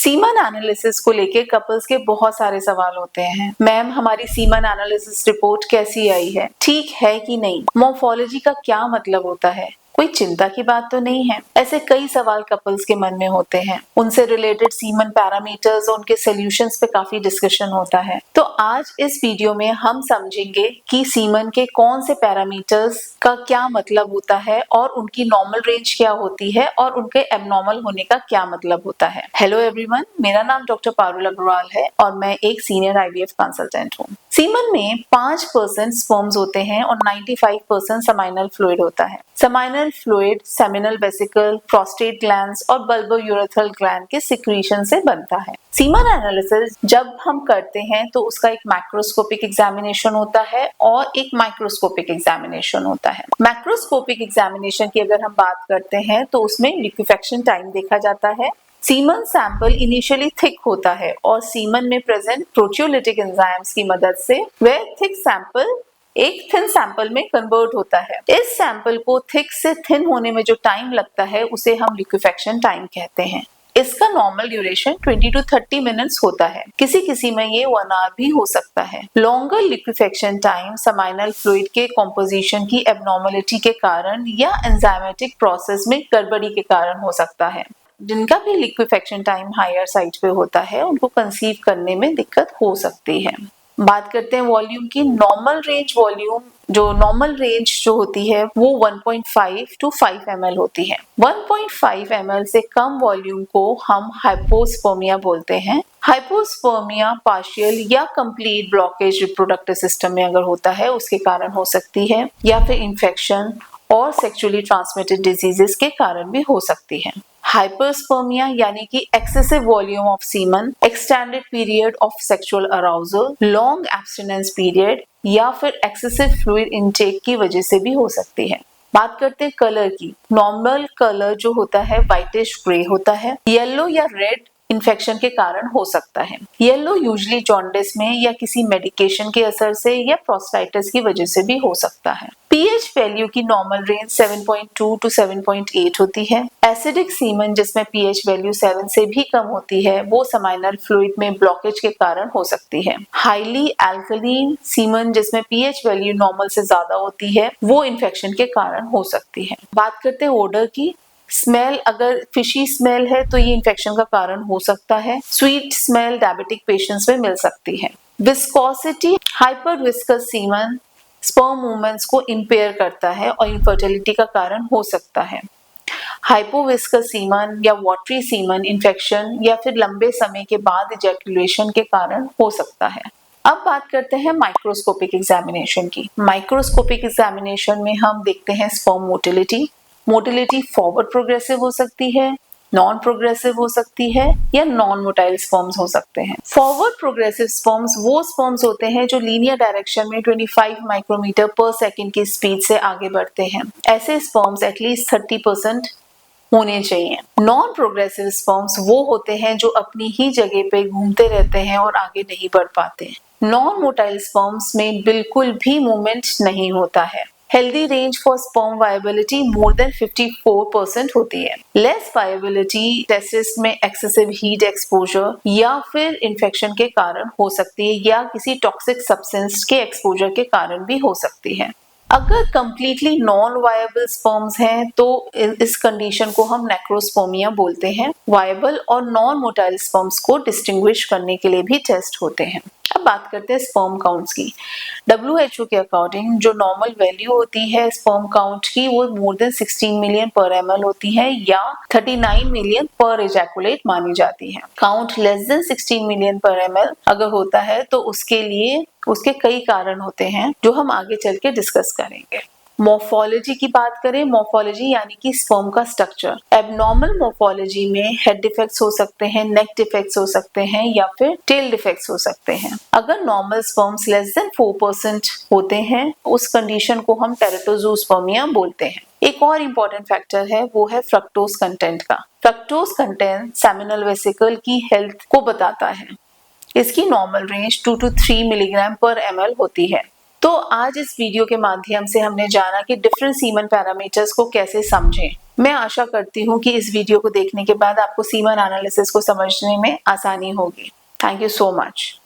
Semen analysis को लेके couples के बहुत सारे सवाल होते हैं। मैम, हमारी सीमन एनालिसिस रिपोर्ट कैसी आई है, ठीक है कि नहीं, मॉर्फोलॉजी का क्या मतलब होता है, कोई चिंता की बात तो नहीं है। ऐसे कई सवाल कपल्स के मन में होते हैं। उनसे रिलेटेड सीमन पैरामीटर्स और उनके सॉल्यूशंस पे काफी डिस्कशन होता है। तो आज इस वीडियो में हम समझेंगे कि सीमन के कौन से पैरामीटर्स का क्या मतलब होता है और उनकी नॉर्मल रेंज क्या होती है और उनके एबनॉर्मल होने का क्या मतलब होता है। हेलो एवरीवन, मेरा नाम डॉक्टर पारुल अग्रवाल है और मैं एक सीनियर आईवीएफ कंसल्टेंट हूँ। सीमन में 5% स्पर्म्स होते हैं और 95% सेमाइनल फ्लूइड होता है। Seminal fluid seminal vesicle, prostate glands और बल्बोयूरेथ्रल ग्लैंड के सिक्रीशन से बनता है। सीमन एनालिसिस जब हम करते हैं तो उसका एक मैक्रोस्कोपिक एग्जामिनेशन होता है और एक माइक्रोस्कोपिक एग्जामिनेशन होता है। मैक्रोस्कोपिक एग्जामिनेशन की अगर हम बात करते हैं तो उसमें लिक्विफेक्शन टाइम देखा जाता है। सीमन सैंपल इनिशियली थिक होता है और सीमन में प्रेजेंट प्रोटियोलिटिक एंजाइम्स की मदद से वह थिक सैंपल एक थिन सैंपल में कन्वर्ट होता है। इस सैंपल को थिक से थिन होने में जो टाइम लगता है उसे हम लिक्विफेक्शन टाइम कहते हैं। इसका नॉर्मल ड्यूरेशन 20 to 30 मिनट्स होता है। किसी में ये 1 आवर भी हो सकता है। Longer liquefaction time seminal fluid के कॉम्पोजिशन की एबनॉर्मलिटी के कारण या एंजाइमेटिक प्रोसेस में गड़बड़ी के कारण हो सकता है। जिनका भी लिक्विफेक्शन टाइम हायर साइड पे होता है उनको कंसीव करने में दिक्कत हो सकती है। बात करते हैं वॉल्यूम की। नॉर्मल रेंज जो होती है वो 1.5 to 5 ml होती है। 1.5 ml से कम वॉल्यूम को हम हाइपोस्पर्मिया बोलते हैं। हाइपोस्पर्मिया पार्शियल या कंप्लीट ब्लॉकेज रिप्रोडक्टिव सिस्टम में अगर होता है उसके कारण हो सकती है, या फिर इंफेक्शन और सेक्सुअली ट्रांसमिटेड डिजीजेस के कारण भी हो सकती है। हाइपरस्पर्मिया यानी कि excessive volume of semen, extended period of sexual arousal, long abstinence period या फिर एक्सेसिव फ्लूइड इनटेक की वजह से भी हो सकती है। बात करते हैं कलर की। नॉर्मल कलर जो होता है व्हाइटिश ग्रे होता है। येलो या रेड इन्फेक्शन के कारण हो सकता है। येलो यूजुअली जॉन्डिस में या किसी मेडिकेशन के असर से या प्रोस्टाइटिस की वजह से भी हो सकता है। पीएच वैल्यू की नॉर्मल रेंज 7.2 to 7.8 होती है। एसिडिक सीमन जिसमें पीएच वैल्यू 7 से भी कम होती है वो सेमाइनल फ्लूइड में ब्लॉकेज के कारण हो सकती है। हाईली एल्कलीन सीमन जिसमें पीएच वैल्यू नॉर्मल से ज्यादा होती है वो इन्फेक्शन के कारण हो सकती है। बात करते हैं ओडर की। स्मेल, अगर फिशी स्मेल है तो ये इन्फेक्शन का कारण हो सकता है। स्वीट स्मेल डायबिटिक पेशेंट्स में मिल सकती है। Viscosity, hyper viscous semen sperm movements को इंपेयर करता है और इनफर्टिलिटी का कारण हो सकता है। हाइपोविस्कस सीमन या वाटरी सीमन इन्फेक्शन या फिर लंबे समय के बाद इजैकुलेशन के कारण हो सकता है। अब बात करते हैं माइक्रोस्कोपिक एग्जामिनेशन की। माइक्रोस्कोपिक एग्जामिनेशन में हम देखते हैं sperm motility. Motility forward progressive हो सकती है, नॉन प्रोग्रेसिव हो सकती है या नॉन मोटाइल स्पर्म्स हो सकते हैं। फॉरवर्ड प्रोग्रेसिव स्पर्म्स वो स्पर्म्स होते हैं जो लीनियर डायरेक्शन में 25 माइक्रोमीटर पर सेकंड की स्पीड से आगे बढ़ते हैं। ऐसे स्पर्म्स एटलीस्ट 30% होने चाहिए। नॉन प्रोग्रेसिव स्पर्म्स वो होते हैं जो अपनी ही जगह पे घूमते रहते हैं और आगे नहीं बढ़ पाते। नॉन मोटाइल स्पर्म्स में बिल्कुल भी मूवमेंट नहीं होता है। Healthy range for sperm viability more than 54% होती है। लेस वायबिलिटी टेस्टिस में एक्सेसिव हीट एक्सपोजर या फिर इन्फेक्शन के कारण हो सकती है या किसी टॉक्सिक सब्सटेंस के एक्सपोजर के कारण भी हो सकती है। अगर कंप्लीटली नॉन वायबल स्पर्म्स हैं तो इस कंडीशन को हम नेक्रोस्पर्मिया बोलते हैं। वायबल और नॉन मोटाइल स्पर्म्स को डिस्टिंग्विश करने के लिए भी टेस्ट होते हैं। अब बात करते हैं स्पर्म काउंट्स की। WHO के अकॉर्डिंग जो नॉर्मल वैल्यू होती है स्पर्म काउंट की वो मोर देन 16 मिलियन पर ml होती है या 39 मिलियन पर इजैकुलेट मानी जाती है। काउंट लेस देन 16 मिलियन पर ml अगर होता है तो उसके कई कारण होते हैं जो हम आगे चल के डिस्कस करेंगे। मॉर्फोलॉजी की बात करें, मॉर्फोलॉजी यानी कि स्पर्म का स्ट्रक्चर। एबनॉर्मल मॉर्फोलॉजी में हेड डिफेक्ट्स हो सकते हैं, नेक डिफेक्ट्स हो सकते हैं या फिर टेल डिफेक्ट्स हो सकते हैं। अगर नॉर्मल स्पर्म्स लेस देन 4% होते हैं उस कंडीशन को हम टेरेटोजोस्पर्मिया बोलते हैं। एक और इम्पोर्टेंट फैक्टर है वो है फ्रक्टोज कंटेंट का। फ्रक्टोज कंटेंट सेमिनल वेसिकल की हेल्थ को बताता है। इसकी नॉर्मल रेंज 2 to 3 मिलीग्राम पर ml होती है। तो आज इस वीडियो के माध्यम से हमने जाना कि डिफरेंट सीमन पैरामीटर्स को कैसे समझें। मैं आशा करती हूँ कि इस वीडियो को देखने के बाद आपको सीमन एनालिसिस को समझने में आसानी होगी। Thank you so much.